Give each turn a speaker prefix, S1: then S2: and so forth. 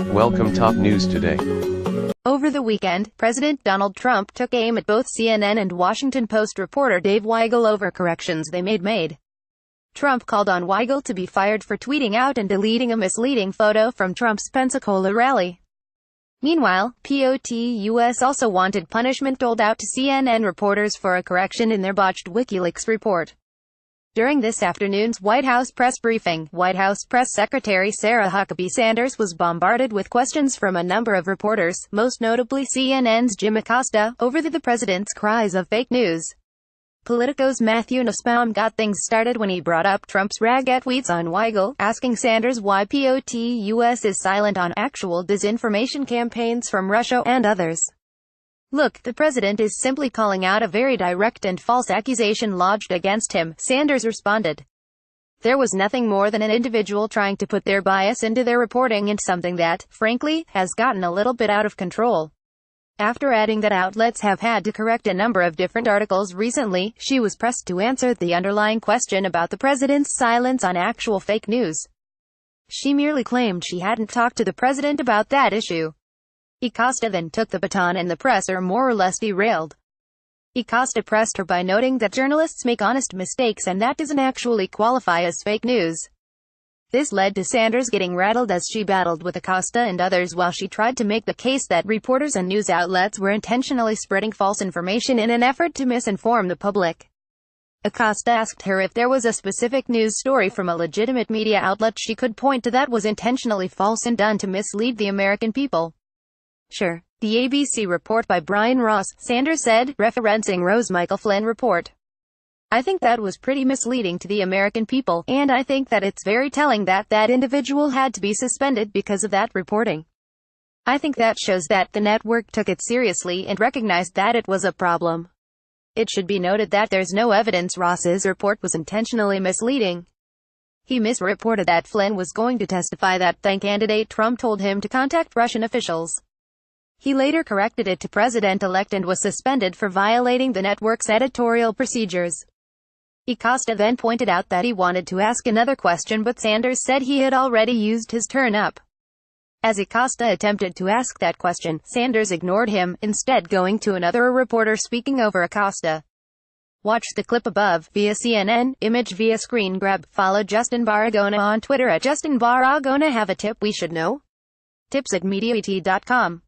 S1: Welcome top news today.
S2: Over the weekend, President Donald Trump took aim at both CNN and Washington Post reporter Dave Weigel over corrections they made. Trump called on Weigel to be fired for tweeting out and deleting a misleading photo from Trump's Pensacola rally. Meanwhile, POTUS also wanted punishment doled out to CNN reporters for a correction in their botched WikiLeaks report. During this afternoon's White House press briefing, White House Press Secretary Sarah Huckabee Sanders was bombarded with questions from a number of reporters, most notably CNN's Jim Acosta, over the president's cries of fake news. Politico's Matthew Nussbaum got things started when he brought up Trump's ragged tweets on Weigel, asking Sanders why POTUS is silent on actual disinformation campaigns from Russia and others. "Look, the president is simply calling out a very direct and false accusation lodged against him," Sanders responded. "There was nothing more than an individual trying to put their bias into their reporting and something that, frankly, has gotten a little bit out of control." After adding that outlets have had to correct a number of different articles recently, she was pressed to answer the underlying question about the president's silence on actual fake news. She merely claimed she hadn't talked to the president about that issue. Acosta then took the baton and the presser more or less derailed. Acosta pressed her by noting that journalists make honest mistakes and that doesn't actually qualify as fake news. This led to Sanders getting rattled as she battled with Acosta and others while she tried to make the case that reporters and news outlets were intentionally spreading false information in an effort to misinform the public. Acosta asked her if there was a specific news story from a legitimate media outlet she could point to that was intentionally false and done to mislead the American people. "Sure. The ABC report by Brian Ross," Sanders said, referencing Rose Michael Flynn report. "I think that was pretty misleading to the American people, and I think that it's very telling that that individual had to be suspended because of that reporting. I think that shows that the network took it seriously and recognized that it was a problem. It should be noted that there's no evidence Ross's report was intentionally misleading. He misreported that Flynn was going to testify that then-candidate Trump told him to contact Russian officials. He later corrected it to President-elect and was suspended for violating the network's editorial procedures." Acosta then pointed out that he wanted to ask another question but Sanders said he had already used his turn up. As Acosta attempted to ask that question, Sanders ignored him, instead going to another reporter speaking over Acosta. Watch the clip above, via CNN, image via screen grab. Follow Justin Barragona on Twitter at Justin Barragona. Have a tip we should know? Tips@mediaet.com